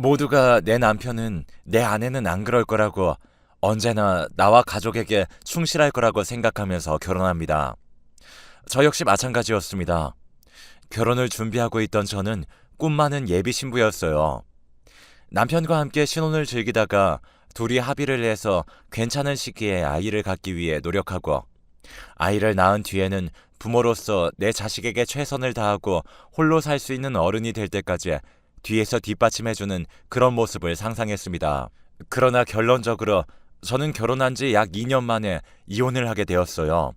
모두가 내 남편은 내 아내는 안 그럴 거라고 언제나 나와 가족에게 충실할 거라고 생각하면서 결혼합니다. 저 역시 마찬가지였습니다. 결혼을 준비하고 있던 저는 꿈 많은 예비 신부였어요. 남편과 함께 신혼을 즐기다가 둘이 합의를 해서 괜찮은 시기에 아이를 갖기 위해 노력하고 아이를 낳은 뒤에는 부모로서 내 자식에게 최선을 다하고 홀로 살 수 있는 어른이 될 때까지 뒤에서 뒷받침해주는 그런 모습을 상상했습니다. 그러나 결론적으로 저는 결혼한 지 약 2년 만에 이혼을 하게 되었어요.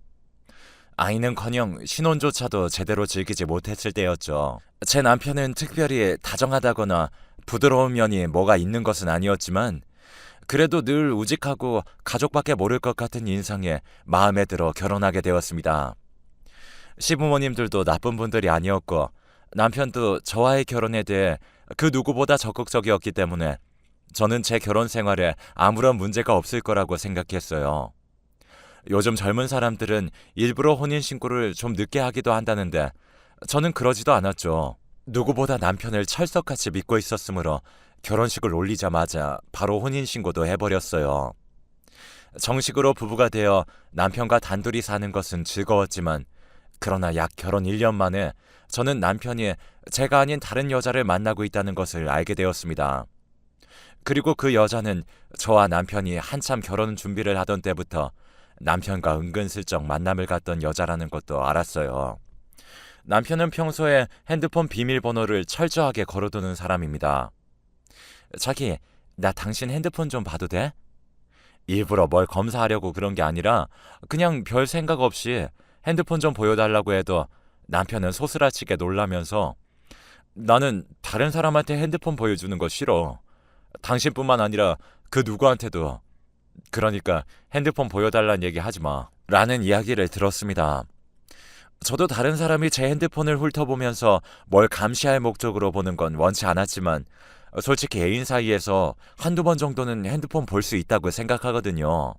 아이는커녕 신혼조차도 제대로 즐기지 못했을 때였죠. 제 남편은 특별히 다정하다거나 부드러운 면이 뭐가 있는 것은 아니었지만 그래도 늘 우직하고 가족밖에 모를 것 같은 인상에 마음에 들어 결혼하게 되었습니다. 시부모님들도 나쁜 분들이 아니었고 남편도 저와의 결혼에 대해 그 누구보다 적극적이었기 때문에 저는 제 결혼 생활에 아무런 문제가 없을 거라고 생각했어요. 요즘 젊은 사람들은 일부러 혼인신고를 좀 늦게 하기도 한다는데 저는 그러지도 않았죠. 누구보다 남편을 철석같이 믿고 있었으므로 결혼식을 올리자마자 바로 혼인신고도 해버렸어요. 정식으로 부부가 되어 남편과 단둘이 사는 것은 즐거웠지만 그러나 약 결혼 1년 만에 저는 남편이 제가 아닌 다른 여자를 만나고 있다는 것을 알게 되었습니다. 그리고 그 여자는 저와 남편이 한참 결혼 준비를 하던 때부터 남편과 은근슬쩍 만남을 갖던 여자라는 것도 알았어요. 남편은 평소에 핸드폰 비밀번호를 철저하게 걸어두는 사람입니다. 자기, 나 당신 핸드폰 좀 봐도 돼? 일부러 뭘 검사하려고 그런 게 아니라 그냥 별 생각 없이 핸드폰 좀 보여달라고 해도 남편은 소스라치게 놀라면서 나는 다른 사람한테 핸드폰 보여주는 거 싫어. 당신뿐만 아니라 그 누구한테도. 그러니까 핸드폰 보여달란 얘기 하지 마. 라는 이야기를 들었습니다. 저도 다른 사람이 제 핸드폰을 훑어보면서 뭘 감시할 목적으로 보는 건 원치 않았지만 솔직히 애인 사이에서 한두 번 정도는 핸드폰 볼 수 있다고 생각하거든요.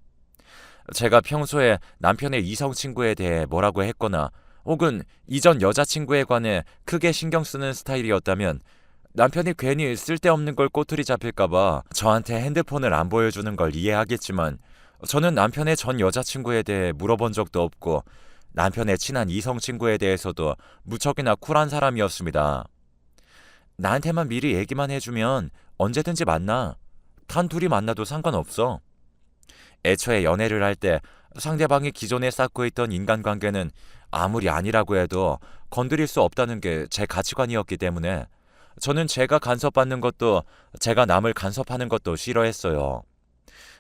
제가 평소에 남편의 이성 친구에 대해 뭐라고 했거나 혹은 이전 여자친구에 관해 크게 신경 쓰는 스타일이었다면 남편이 괜히 쓸데없는 걸 꼬투리 잡힐까봐 저한테 핸드폰을 안 보여주는 걸 이해하겠지만 저는 남편의 전 여자친구에 대해 물어본 적도 없고 남편의 친한 이성 친구에 대해서도 무척이나 쿨한 사람이었습니다. 나한테만 미리 얘기만 해주면 언제든지 만나. 단 둘이 만나도 상관없어. 애초에 연애를 할 때 상대방이 기존에 쌓고 있던 인간관계는 아무리 아니라고 해도 건드릴 수 없다는 게 제 가치관이었기 때문에 저는 제가 간섭받는 것도 제가 남을 간섭하는 것도 싫어했어요.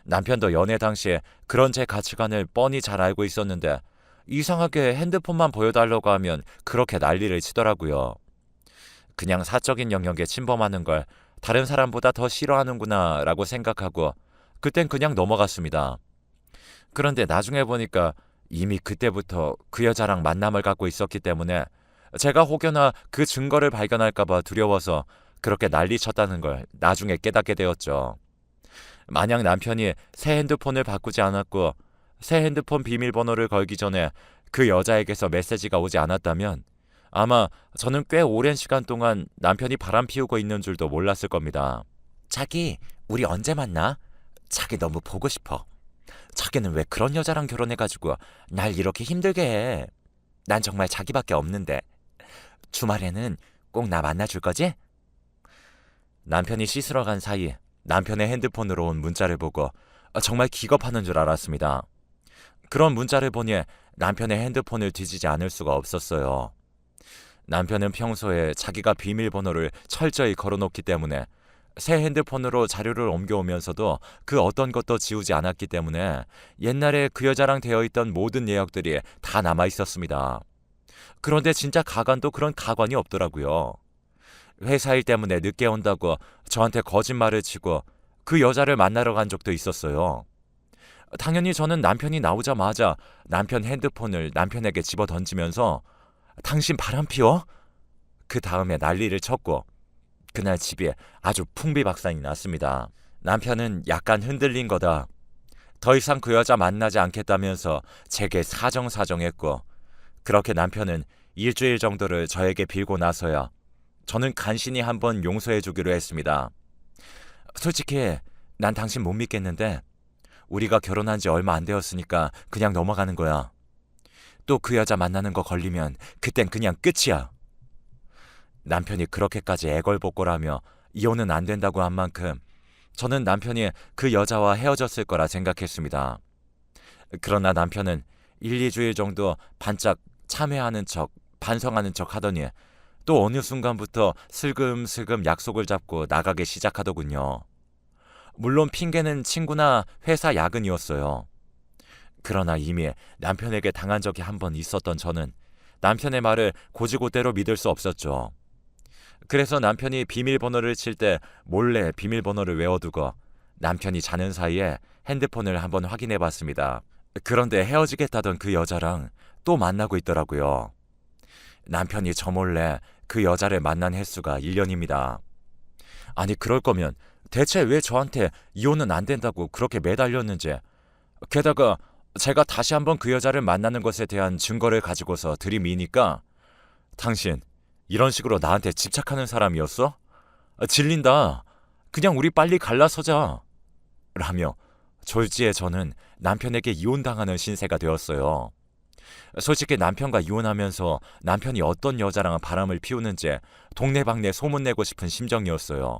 남편도 연애 당시에 그런 제 가치관을 뻔히 잘 알고 있었는데 이상하게 핸드폰만 보여달라고 하면 그렇게 난리를 치더라고요. 그냥 사적인 영역에 침범하는 걸 다른 사람보다 더 싫어하는구나 라고 생각하고 그땐 그냥 넘어갔습니다. 그런데 나중에 보니까 이미 그때부터 그 여자랑 만남을 갖고 있었기 때문에 제가 혹여나 그 증거를 발견할까봐 두려워서 그렇게 난리 쳤다는 걸 나중에 깨닫게 되었죠. 만약 남편이 새 핸드폰을 바꾸지 않았고 새 핸드폰 비밀번호를 걸기 전에 그 여자에게서 메시지가 오지 않았다면 아마 저는 꽤 오랜 시간 동안 남편이 바람 피우고 있는 줄도 몰랐을 겁니다. 자기, 우리 언제 만나? 자기 너무 보고 싶어. 자기는 왜 그런 여자랑 결혼해가지고 날 이렇게 힘들게 해? 난 정말 자기밖에 없는데. 주말에는 꼭 나 만나줄 거지? 남편이 씻으러 간 사이 남편의 핸드폰으로 온 문자를 보고 정말 기겁하는 줄 알았습니다. 그런 문자를 보니 남편의 핸드폰을 뒤지지 않을 수가 없었어요. 남편은 평소에 자기가 비밀번호를 철저히 걸어놓기 때문에 새 핸드폰으로 자료를 옮겨오면서도 그 어떤 것도 지우지 않았기 때문에 옛날에 그 여자랑 되어 있던 모든 내역들이 다 남아 있었습니다. 그런데 진짜 가관도 그런 가관이 없더라고요. 회사 일 때문에 늦게 온다고 저한테 거짓말을 치고 그 여자를 만나러 간 적도 있었어요. 당연히 저는 남편이 나오자마자 남편 핸드폰을 남편에게 집어 던지면서 당신 바람 피워? 그 다음에 난리를 쳤고 그날 집에 아주 풍비박산이 났습니다. 남편은 약간 흔들린 거다. 더 이상 그 여자 만나지 않겠다면서 제게 사정사정했고 그렇게 남편은 일주일 정도를 저에게 빌고 나서야 저는 간신히 한번 용서해 주기로 했습니다. 솔직히 난 당신 못 믿겠는데 우리가 결혼한 지 얼마 안 되었으니까 그냥 넘어가는 거야. 또 그 여자 만나는 거 걸리면 그땐 그냥 끝이야. 남편이 그렇게까지 애걸복걸하며 이혼은 안 된다고 한 만큼 저는 남편이 그 여자와 헤어졌을 거라 생각했습니다. 그러나 남편은 1, 2주일 정도 반짝 참회하는 척, 반성하는 척 하더니 또 어느 순간부터 슬금슬금 약속을 잡고 나가기 시작하더군요. 물론 핑계는 친구나 회사 야근이었어요. 그러나 이미 남편에게 당한 적이 한 번 있었던 저는 남편의 말을 곧이곧대로 믿을 수 없었죠. 그래서 남편이 비밀번호를 칠 때 몰래 비밀번호를 외워두고 남편이 자는 사이에 핸드폰을 한번 확인해 봤습니다. 그런데 헤어지겠다던 그 여자랑 또 만나고 있더라고요. 남편이 저 몰래 그 여자를 만난 횟수가 1년입니다. 아니 그럴 거면 대체 왜 저한테 이혼은 안 된다고 그렇게 매달렸는지, 게다가 제가 다시 한번 그 여자를 만나는 것에 대한 증거를 가지고서 들이미니까 당신 이런 식으로 나한테 집착하는 사람이었어? 질린다. 그냥 우리 빨리 갈라서자. 라며 졸지에 저는 남편에게 이혼당하는 신세가 되었어요. 솔직히 남편과 이혼하면서 남편이 어떤 여자랑 바람을 피우는지 동네방네 소문내고 싶은 심정이었어요.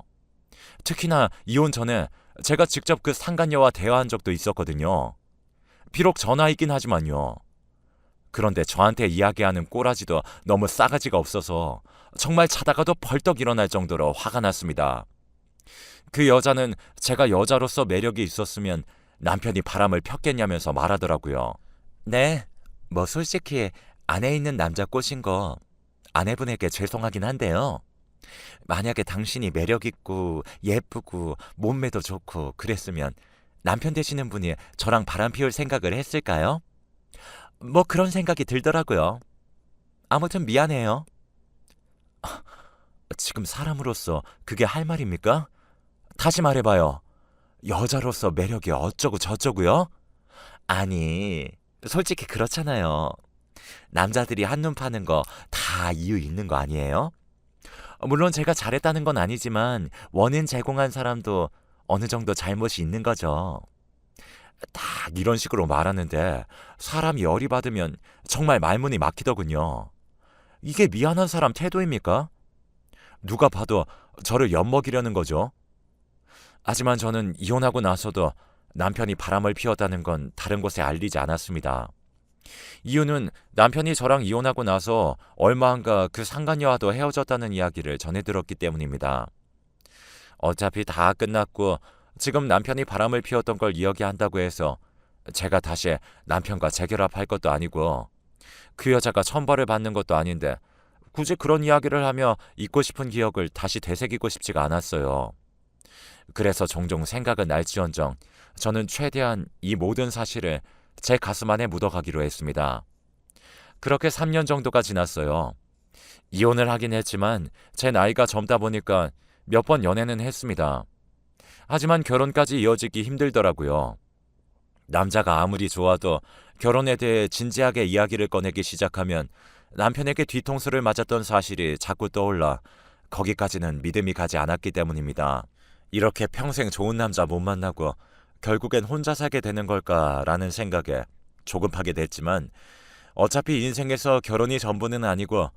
특히나 이혼 전에 제가 직접 그 상간녀와 대화한 적도 있었거든요. 비록 전화이긴 하지만요. 그런데 저한테 이야기하는 꼬라지도 너무 싸가지가 없어서 정말 자다가도 벌떡 일어날 정도로 화가 났습니다. 그 여자는 제가 여자로서 매력이 있었으면 남편이 바람을 폈겠냐면서 말하더라고요. 네, 뭐 솔직히 안에 있는 남자 꼬신 거 아내분에게 죄송하긴 한데요. 만약에 당신이 매력있고 예쁘고 몸매도 좋고 그랬으면 남편 되시는 분이 저랑 바람 피울 생각을 했을까요? 뭐 그런 생각이 들더라고요. 아무튼 미안해요. 지금 사람으로서 그게 할 말입니까? 다시 말해봐요. 여자로서 매력이 어쩌고 저쩌고요? 아니, 솔직히 그렇잖아요. 남자들이 한눈 파는 거 다 이유 있는 거 아니에요? 물론 제가 잘했다는 건 아니지만 원인 제공한 사람도 어느 정도 잘못이 있는 거죠. 딱 이런 식으로 말하는데 사람이 열이 받으면 정말 말문이 막히더군요. 이게 미안한 사람 태도입니까? 누가 봐도 저를 엿먹이려는 거죠. 하지만 저는 이혼하고 나서도 남편이 바람을 피웠다는 건 다른 곳에 알리지 않았습니다. 이유는 남편이 저랑 이혼하고 나서 얼마 안가 그 상간녀와도 헤어졌다는 이야기를 전해 들었기 때문입니다. 어차피 다 끝났고 지금 남편이 바람을 피웠던 걸 이야기한다고 해서 제가 다시 남편과 재결합할 것도 아니고 그 여자가 천벌을 받는 것도 아닌데 굳이 그런 이야기를 하며 잊고 싶은 기억을 다시 되새기고 싶지가 않았어요. 그래서 종종 생각은 날지언정 저는 최대한 이 모든 사실을 제 가슴 안에 묻어가기로 했습니다. 그렇게 3년 정도가 지났어요. 이혼을 하긴 했지만 제 나이가 젊다 보니까 몇 번 연애는 했습니다. 하지만 결혼까지 이어지기 힘들더라고요. 남자가 아무리 좋아도 결혼에 대해 진지하게 이야기를 꺼내기 시작하면 남편에게 뒤통수를 맞았던 사실이 자꾸 떠올라 거기까지는 믿음이 가지 않았기 때문입니다. 이렇게 평생 좋은 남자 못 만나고 결국엔 혼자 살게 되는 걸까라는 생각에 조급하게 됐지만 어차피 인생에서 결혼이 전부는 아니고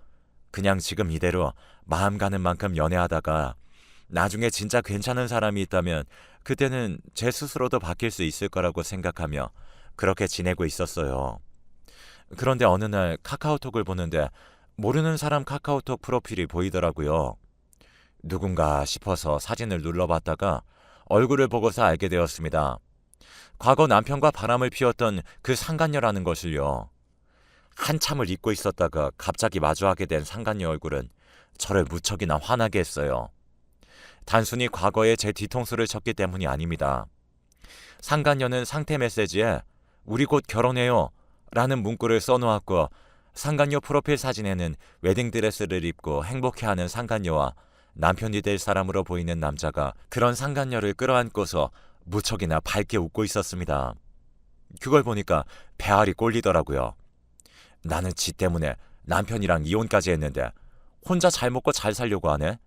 그냥 지금 이대로 마음 가는 만큼 연애하다가 나중에 진짜 괜찮은 사람이 있다면 그때는 제 스스로도 바뀔 수 있을 거라고 생각하며 그렇게 지내고 있었어요. 그런데 어느 날 카카오톡을 보는데 모르는 사람 카카오톡 프로필이 보이더라고요. 누군가 싶어서 사진을 눌러봤다가 얼굴을 보고서 알게 되었습니다. 과거 남편과 바람을 피웠던 그 상간녀라는 것을요. 한참을 잊고 있었다가 갑자기 마주하게 된 상간녀 얼굴은 저를 무척이나 화나게 했어요. 단순히 과거에 제 뒤통수를 쳤기 때문이 아닙니다. 상간녀는 상태 메시지에 우리 곧 결혼해요 라는 문구를 써놓았고 상간녀 프로필 사진에는 웨딩드레스를 입고 행복해하는 상간녀와 남편이 될 사람으로 보이는 남자가 그런 상간녀를 끌어안고서 무척이나 밝게 웃고 있었습니다. 그걸 보니까 배알이 꼴리더라고요. 나는 지 때문에 남편이랑 이혼까지 했는데 혼자 잘 먹고 잘 살려고 하네?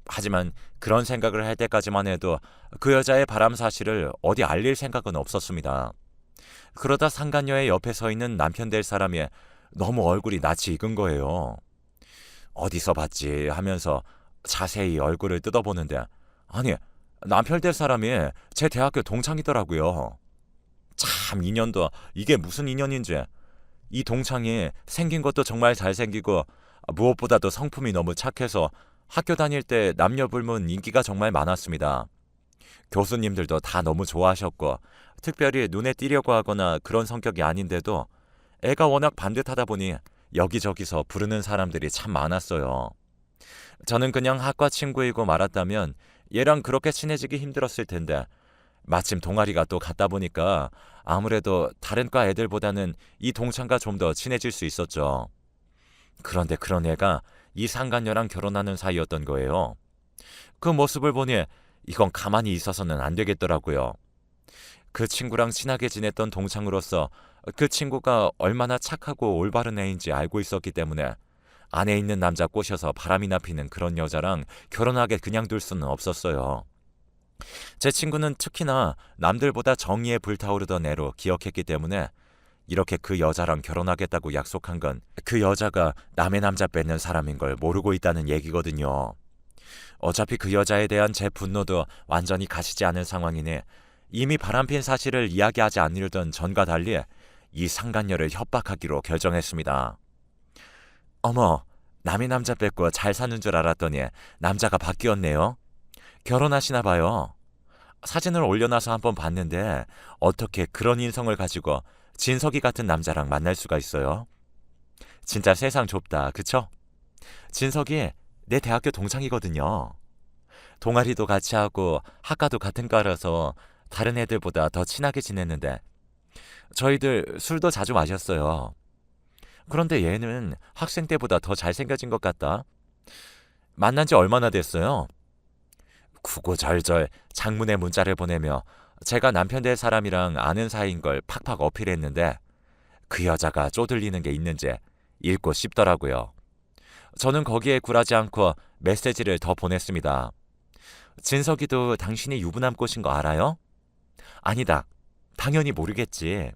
하지만 그런 생각을 할 때까지만 해도 그 여자의 바람 사실을 어디 알릴 생각은 없었습니다. 그러다 상간녀의 옆에 서 있는 남편 될 사람이 너무 얼굴이 낯이 익은 거예요. 어디서 봤지 하면서 자세히 얼굴을 뜯어보는데, 아니, 남편 될 사람이 제 대학교 동창이더라고요. 참, 인연도 이게 무슨 인연인지. 이 동창이 생긴 것도 정말 잘생기고 무엇보다도 성품이 너무 착해서 학교 다닐 때 남녀불문 인기가 정말 많았습니다. 교수님들도 다 너무 좋아하셨고, 특별히 눈에 띄려고 하거나 그런 성격이 아닌데도 애가 워낙 반듯하다 보니 여기저기서 부르는 사람들이 참 많았어요. 저는 그냥 학과 친구이고 말았다면 얘랑 그렇게 친해지기 힘들었을 텐데, 마침 동아리가 또 같다 보니까 아무래도 다른 과 애들보다는 이 동창과 좀 더 친해질 수 있었죠. 그런데 그런 애가 이 상간녀랑 결혼하는 사이였던 거예요. 그 모습을 보니 이건 가만히 있어서는 안 되겠더라고요. 그 친구랑 친하게 지냈던 동창으로서 그 친구가 얼마나 착하고 올바른 애인지 알고 있었기 때문에 안에 있는 남자 꼬셔서 바람이나 피는 그런 여자랑 결혼하게 그냥 둘 수는 없었어요. 제 친구는 특히나 남들보다 정의에 불타오르던 애로 기억했기 때문에 이렇게 그 여자랑 결혼하겠다고 약속한 건 그 여자가 남의 남자 뺏는 사람인 걸 모르고 있다는 얘기거든요. 어차피 그 여자에 대한 제 분노도 완전히 가시지 않은 상황이니 이미 바람핀 사실을 이야기하지 않으려던 전과 달리 이 상간녀를 협박하기로 결정했습니다. 어머, 남의 남자 뺏고 잘 사는 줄 알았더니 남자가 바뀌었네요. 결혼하시나 봐요. 사진을 올려놔서 한번 봤는데 어떻게 그런 인성을 가지고 진석이 같은 남자랑 만날 수가 있어요? 진짜 세상 좁다, 그쵸? 진석이 내 대학교 동창이거든요. 동아리도 같이 하고 학과도 같은 과라서 다른 애들보다 더 친하게 지냈는데 저희들 술도 자주 마셨어요. 그런데 얘는 학생 때보다 더 잘생겨진 것 같다. 만난 지 얼마나 됐어요? 구구절절 장문의 문자를 보내며 제가 남편 될 사람이랑 아는 사이인 걸 팍팍 어필했는데 그 여자가 쪼들리는 게 있는지 읽고 싶더라고요. 저는 거기에 굴하지 않고 메시지를 더 보냈습니다. 진석이도 당신이 유부남 꼬신 거 알아요? 아니다. 당연히 모르겠지.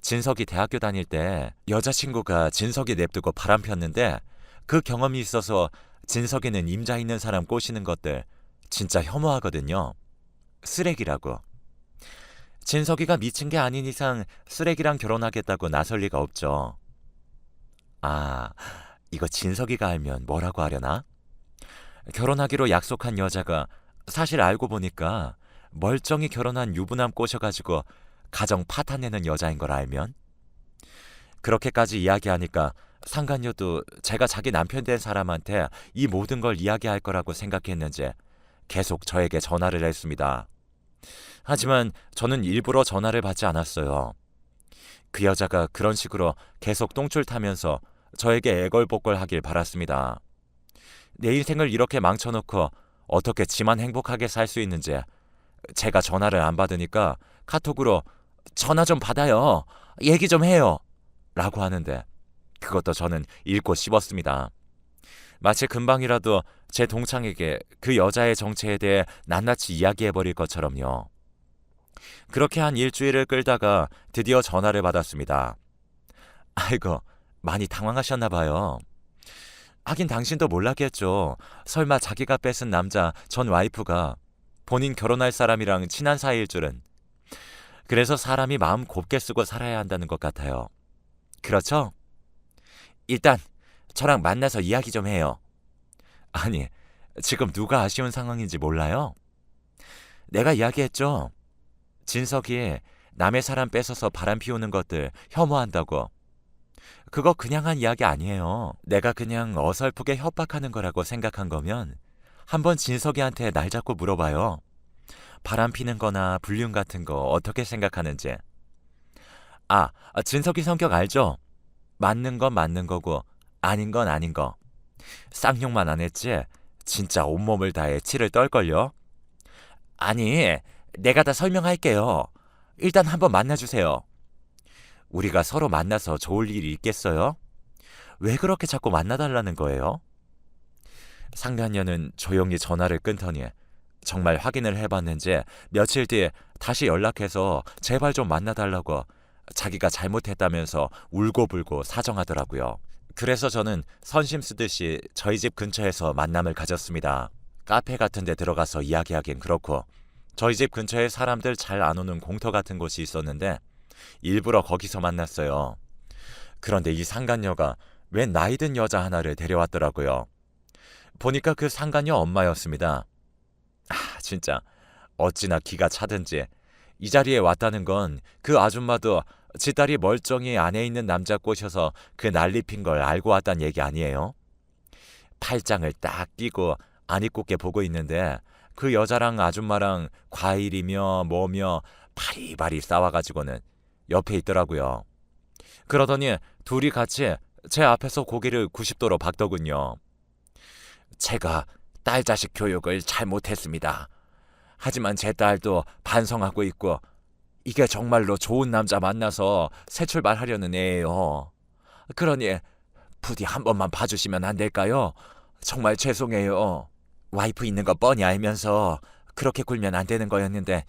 진석이 대학교 다닐 때 여자친구가 진석이 냅두고 바람 폈는데 그 경험이 있어서 진석이는 임자 있는 사람 꼬시는 것들 진짜 혐오하거든요. 쓰레기라고. 진석이가 미친 게 아닌 이상 쓰레기랑 결혼하겠다고 나설 리가 없죠. 아, 이거 진석이가 알면 뭐라고 하려나? 결혼하기로 약속한 여자가 사실 알고 보니까 멀쩡히 결혼한 유부남 꼬셔가지고 가정 파탄내는 여자인 걸 알면? 그렇게까지 이야기하니까 상간녀도 제가 자기 남편 된 사람한테 이 모든 걸 이야기할 거라고 생각했는지 계속 저에게 전화를 했습니다. 하지만 저는 일부러 전화를 받지 않았어요. 그 여자가 그런 식으로 계속 똥줄 타면서 저에게 애걸복걸하길 바랐습니다. 내 인생을 이렇게 망쳐놓고 어떻게 지만 행복하게 살 수 있는지 제가 전화를 안 받으니까 카톡으로 전화 좀 받아요. 얘기 좀 해요. 라고 하는데 그것도 저는 읽고 씹었습니다. 마치 금방이라도 제 동창에게 그 여자의 정체에 대해 낱낱이 이야기해버릴 것처럼요. 그렇게 한 일주일을 끌다가 드디어 전화를 받았습니다. 아이고, 많이 당황하셨나 봐요. 하긴 당신도 몰랐겠죠. 설마 자기가 뺏은 남자 전 와이프가 본인 결혼할 사람이랑 친한 사이일 줄은. 그래서 사람이 마음 곱게 쓰고 살아야 한다는 것 같아요. 그렇죠? 일단 저랑 만나서 이야기 좀 해요. 아니, 지금 누가 아쉬운 상황인지 몰라요? 내가 이야기했죠. 진석이 남의 사람 뺏어서 바람 피우는 것들 혐오한다고. 그거 그냥 한 이야기 아니에요. 내가 그냥 어설프게 협박하는 거라고 생각한 거면 한번 진석이한테 날 잡고 물어봐요. 바람 피는 거나 불륜 같은 거 어떻게 생각하는지. 진석이 성격 알죠? 맞는 건 맞는 거고 아닌 건 아닌 거. 쌍욕만 안 했지 진짜 온몸을 다해 치를 떨걸요. 아니, 내가 다 설명할게요. 일단 한번 만나주세요. 우리가 서로 만나서 좋을 일이 있겠어요? 왜 그렇게 자꾸 만나달라는 거예요? 상간녀는 조용히 전화를 끊더니 정말 확인을 해봤는지 며칠 뒤에 다시 연락해서 제발 좀 만나달라고 자기가 잘못했다면서 울고불고 사정하더라고요. 그래서 저는 선심 쓰듯이 저희 집 근처에서 만남을 가졌습니다. 카페 같은 데 들어가서 이야기하긴 그렇고 저희 집 근처에 사람들 잘 안 오는 공터 같은 곳이 있었는데 일부러 거기서 만났어요. 그런데 이 상간녀가 웬 나이든 여자 하나를 데려왔더라고요. 보니까 그 상간녀 엄마였습니다. 진짜 어찌나 기가 차든지 이 자리에 왔다는 건 그 아줌마도 지 딸이 멀쩡히 안에 있는 남자 꼬셔서 그 난리 핀 걸 알고 왔단 얘기 아니에요? 팔짱을 딱 끼고 안 입고게 보고 있는데 그 여자랑 아줌마랑 과일이며 뭐며 바리바리 싸워가지고는 옆에 있더라고요. 그러더니 둘이 같이 제 앞에서 고개를 90도로 박더군요. 제가 딸 자식 교육을 잘못했습니다. 하지만 제 딸도 반성하고 있고 이게 정말로 좋은 남자 만나서 새 출발하려는 애예요. 그러니 부디 한 번만 봐주시면 안 될까요? 정말 죄송해요. 와이프 있는 거 뻔히 알면서 그렇게 굴면 안 되는 거였는데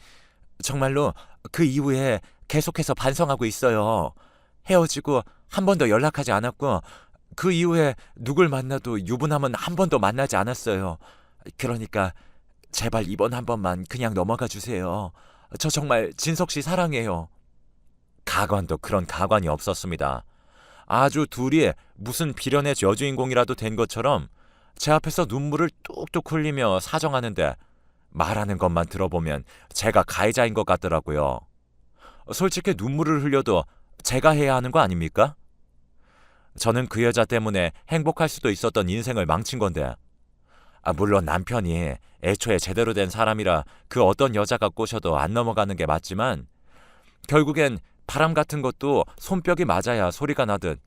정말로 그 이후에 계속해서 반성하고 있어요. 헤어지고 한 번도 연락하지 않았고 그 이후에 누굴 만나도 유부남은 한 번도 만나지 않았어요. 그러니까 제발 이번 한 번만 그냥 넘어가 주세요. 저 정말 진석 씨 사랑해요. 가관도 그런 가관이 없었습니다. 아주 둘이 무슨 비련의 여주인공이라도 된 것처럼 제 앞에서 눈물을 뚝뚝 흘리며 사정하는데 말하는 것만 들어보면 제가 가해자인 것 같더라고요. 솔직히 눈물을 흘려도 제가 해야 하는 거 아닙니까? 저는 그 여자 때문에 행복할 수도 있었던 인생을 망친 건데 물론 남편이 애초에 제대로 된 사람이라 그 어떤 여자가 꼬셔도 안 넘어가는 게 맞지만 결국엔 바람 같은 것도 손뼉이 맞아야 소리가 나듯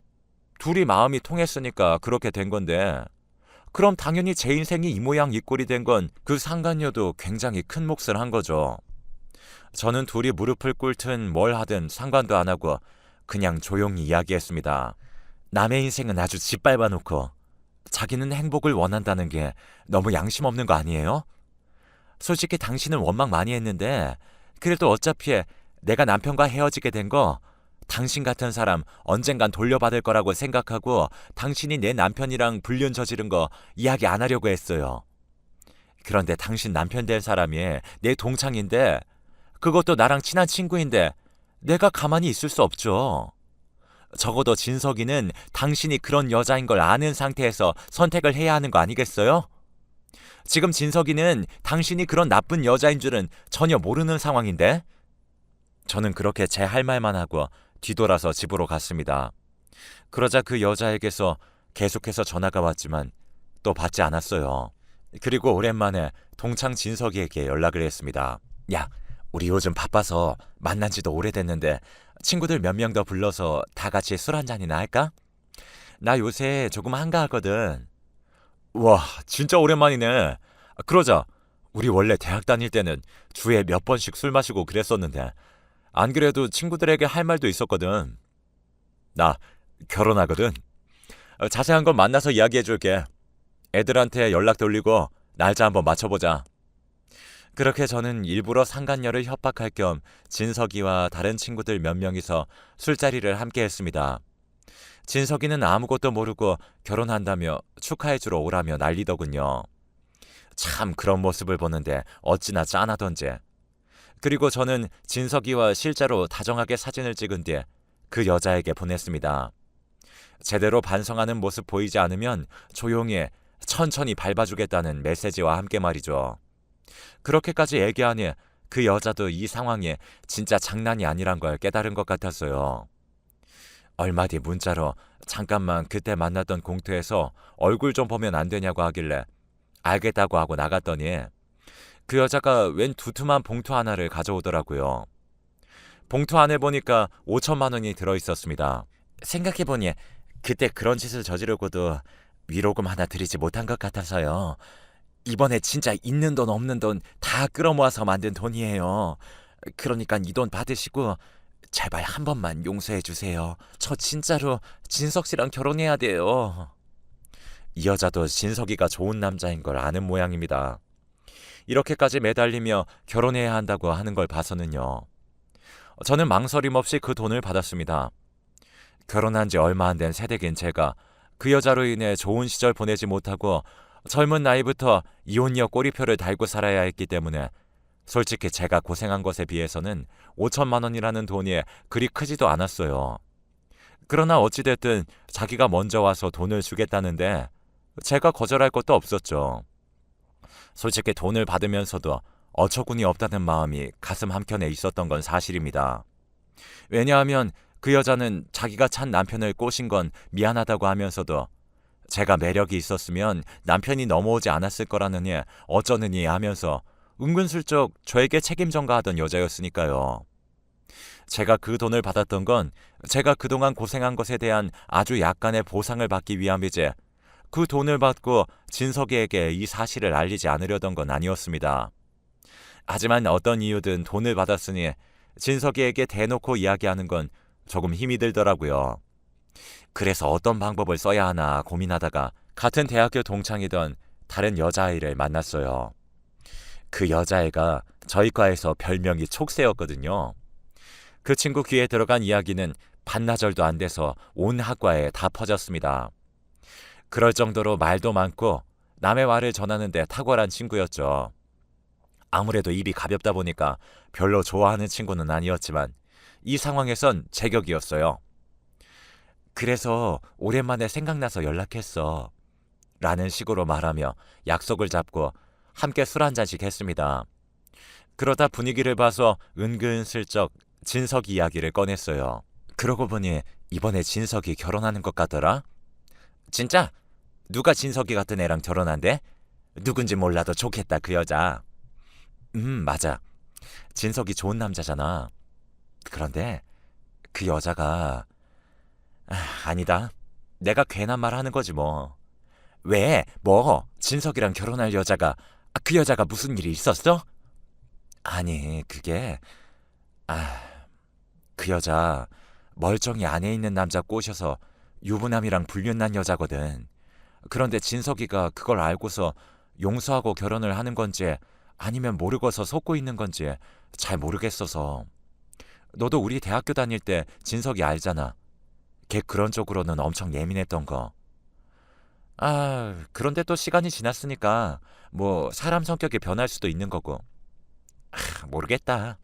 둘이 마음이 통했으니까 그렇게 된 건데 그럼 당연히 제 인생이 이 모양 이 꼴이 된 건 그 상간녀도 굉장히 큰 몫을 한 거죠. 저는 둘이 무릎을 꿇든 뭘 하든 상관도 안 하고 그냥 조용히 이야기했습니다. 남의 인생은 아주 짓밟아 놓고 자기는 행복을 원한다는 게 너무 양심 없는 거 아니에요? 솔직히 당신은 원망 많이 했는데 그래도 어차피 내가 남편과 헤어지게 된 거 당신 같은 사람 언젠간 돌려받을 거라고 생각하고 당신이 내 남편이랑 불륜 저지른 거 이야기 안 하려고 했어요. 그런데 당신 남편 된 사람이 내 동창인데 그것도 나랑 친한 친구인데 내가 가만히 있을 수 없죠. 적어도 진석이는 당신이 그런 여자인 걸 아는 상태에서 선택을 해야 하는 거 아니겠어요? 지금 진석이는 당신이 그런 나쁜 여자인 줄은 전혀 모르는 상황인데? 저는 그렇게 제 할 말만 하고 뒤돌아서 집으로 갔습니다. 그러자 그 여자에게서 계속해서 전화가 왔지만 또 받지 않았어요. 그리고 오랜만에 동창 진석이에게 연락을 했습니다. 야, 우리 요즘 바빠서 만난 지도 오래됐는데 친구들 몇 명 더 불러서 다 같이 술 한잔이나 할까? 나 요새 조금 한가하거든. 와, 진짜 오랜만이네. 그러자. 우리 원래 대학 다닐 때는 주에 몇 번씩 술 마시고 그랬었는데 안 그래도 친구들에게 할 말도 있었거든. 나 결혼하거든. 자세한 건 만나서 이야기해줄게. 애들한테 연락 돌리고 날짜 한번 맞춰보자. 그렇게 저는 일부러 상간녀를 협박할 겸 진석이와 다른 친구들 몇 명이서 술자리를 함께 했습니다. 진석이는 아무것도 모르고 결혼한다며 축하해주러 오라며 난리더군요. 참 그런 모습을 보는데 어찌나 짠하던지. 그리고 저는 진석이와 실제로 다정하게 사진을 찍은 뒤에 그 여자에게 보냈습니다. 제대로 반성하는 모습 보이지 않으면 조용히 천천히 밟아주겠다는 메시지와 함께 말이죠. 그렇게까지 얘기하니 그 여자도 이 상황이 진짜 장난이 아니란 걸 깨달은 것 같았어요. 얼마 뒤 문자로 잠깐만 그때 만났던 공터에서 얼굴 좀 보면 안 되냐고 하길래 알겠다고 하고 나갔더니 그 여자가 웬 두툼한 봉투 하나를 가져오더라고요. 봉투 안에 보니까 5천만 원이 들어있었습니다. 생각해보니 그때 그런 짓을 저지르고도 위로금 하나 드리지 못한 것 같아서요. 이번에 진짜 있는 돈 없는 돈 다 끌어모아서 만든 돈이에요. 그러니까 이 돈 받으시고 제발 한 번만 용서해 주세요. 저 진짜로 진석 씨랑 결혼해야 돼요. 이 여자도 진석이가 좋은 남자인 걸 아는 모양입니다. 이렇게까지 매달리며 결혼해야 한다고 하는 걸 봐서는요. 저는 망설임 없이 그 돈을 받았습니다. 결혼한 지 얼마 안 된 새댁인 제가 그 여자로 인해 좋은 시절 보내지 못하고 젊은 나이부터 이혼녀 꼬리표를 달고 살아야 했기 때문에 솔직히 제가 고생한 것에 비해서는 5천만 원이라는 돈이 그리 크지도 않았어요. 그러나 어찌됐든 자기가 먼저 와서 돈을 주겠다는데 제가 거절할 것도 없었죠. 솔직히 돈을 받으면서도 어처구니 없다는 마음이 가슴 한켠에 있었던 건 사실입니다. 왜냐하면 그 여자는 자기가 찬 남편을 꼬신 건 미안하다고 하면서도 제가 매력이 있었으면 남편이 넘어오지 않았을 거라느니 어쩌느니 하면서 은근슬쩍 저에게 책임 전가하던 여자였으니까요. 제가 그 돈을 받았던 건 제가 그동안 고생한 것에 대한 아주 약간의 보상을 받기 위함이지 그 돈을 받고 진석이에게 이 사실을 알리지 않으려던 건 아니었습니다. 하지만 어떤 이유든 돈을 받았으니 진석이에게 대놓고 이야기하는 건 조금 힘이 들더라고요. 그래서 어떤 방법을 써야 하나 고민하다가 같은 대학교 동창이던 다른 여자아이를 만났어요. 그 여자애가 저희 과에서 별명이 촉새였거든요. 그 친구 귀에 들어간 이야기는 반나절도 안 돼서 온 학과에 다 퍼졌습니다. 그럴 정도로 말도 많고 남의 말을 전하는데 탁월한 친구였죠. 아무래도 입이 가볍다 보니까 별로 좋아하는 친구는 아니었지만 이 상황에선 제격이었어요. 그래서 오랜만에 생각나서 연락했어 라는 식으로 말하며 약속을 잡고 함께 술 한잔씩 했습니다. 그러다 분위기를 봐서 은근슬쩍 진석이 이야기를 꺼냈어요. 그러고 보니 이번에 진석이 결혼하는 것 같더라? 진짜? 누가 진석이 같은 애랑 결혼한대? 누군지 몰라도 좋겠다 그 여자. 맞아. 진석이 좋은 남자잖아. 그런데 그 여자가... 아니다. 내가 괜한 말 하는 거지 뭐. 왜? 뭐? 진석이랑 결혼할 여자가... 그 여자가 무슨 일이 있었어? 아니 그게... 그 여자 멀쩡히 안에 있는 남자 꼬셔서 유부남이랑 불륜난 여자거든. 그런데 진석이가 그걸 알고서 용서하고 결혼을 하는 건지 아니면 모르고서 속고 있는 건지 잘 모르겠어서. 너도 우리 대학교 다닐 때 진석이 알잖아. 걔 그런 쪽으로는 엄청 예민했던 거. 그런데 또 시간이 지났으니까 뭐 사람 성격이 변할 수도 있는 거고. 모르겠다.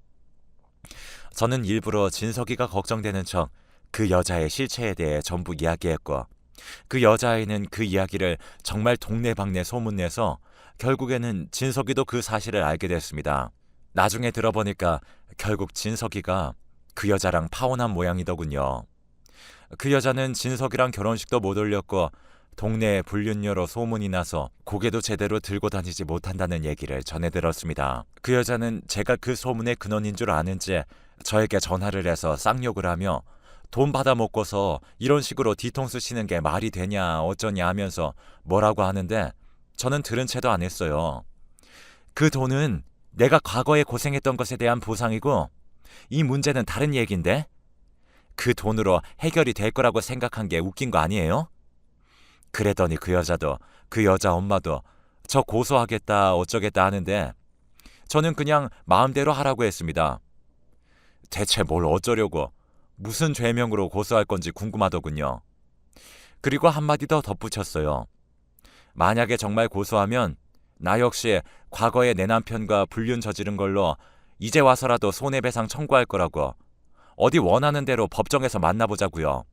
저는 일부러 진석이가 걱정되는 척 그 여자의 실체에 대해 전부 이야기했고 그 여자아이는 그 이야기를 정말 동네방네 소문내서 결국에는 진석이도 그 사실을 알게 됐습니다. 나중에 들어보니까 결국 진석이가 그 여자랑 파혼한 모양이더군요. 그 여자는 진석이랑 결혼식도 못 올렸고 동네에 불륜녀로 소문이 나서 고개도 제대로 들고 다니지 못한다는 얘기를 전해 들었습니다. 그 여자는 제가 그 소문의 근원인 줄 아는지 저에게 전화를 해서 쌍욕을 하며 돈 받아먹고서 이런 식으로 뒤통수 치는 게 말이 되냐 어쩌냐 하면서 뭐라고 하는데 저는 들은 채도 안 했어요. 그 돈은 내가 과거에 고생했던 것에 대한 보상이고 이 문제는 다른 얘기인데 그 돈으로 해결이 될 거라고 생각한 게 웃긴 거 아니에요? 그랬더니 그 여자도 그 여자 엄마도 저 고소하겠다 어쩌겠다 하는데 저는 그냥 마음대로 하라고 했습니다. 대체 뭘 어쩌려고 무슨 죄명으로 고소할 건지 궁금하더군요. 그리고 한마디 더 덧붙였어요. 만약에 정말 고소하면 나 역시 과거에 내 남편과 불륜 저지른 걸로 이제 와서라도 손해배상 청구할 거라고. 어디 원하는 대로 법정에서 만나보자고요.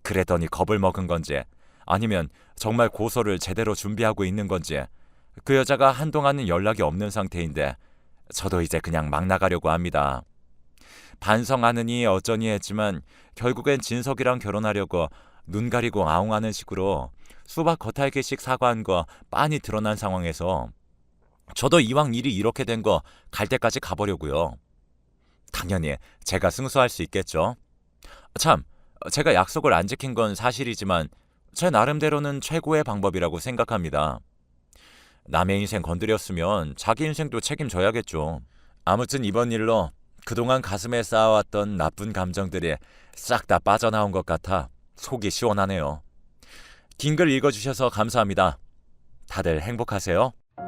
그랬더니 겁을 먹은 건지 아니면 정말 고소를 제대로 준비하고 있는 건지 그 여자가 한동안은 연락이 없는 상태인데 저도 이제 그냥 막 나가려고 합니다. 반성하느니 어쩌니 했지만 결국엔 진석이랑 결혼하려고 눈 가리고 아웅하는 식으로 수박 겉핥기식 사과한 거 빤히 드러난 상황에서 저도 이왕 일이 이렇게 된 거 갈 때까지 가보려고요. 당연히 제가 승소할 수 있겠죠. 참, 제가 약속을 안 지킨 건 사실이지만 제 나름대로는 최고의 방법이라고 생각합니다. 남의 인생 건드렸으면 자기 인생도 책임져야겠죠. 아무튼 이번 일로 그동안 가슴에 쌓아왔던 나쁜 감정들이 싹 다 빠져나온 것 같아 속이 시원하네요. 긴 글 읽어주셔서 감사합니다. 다들 행복하세요.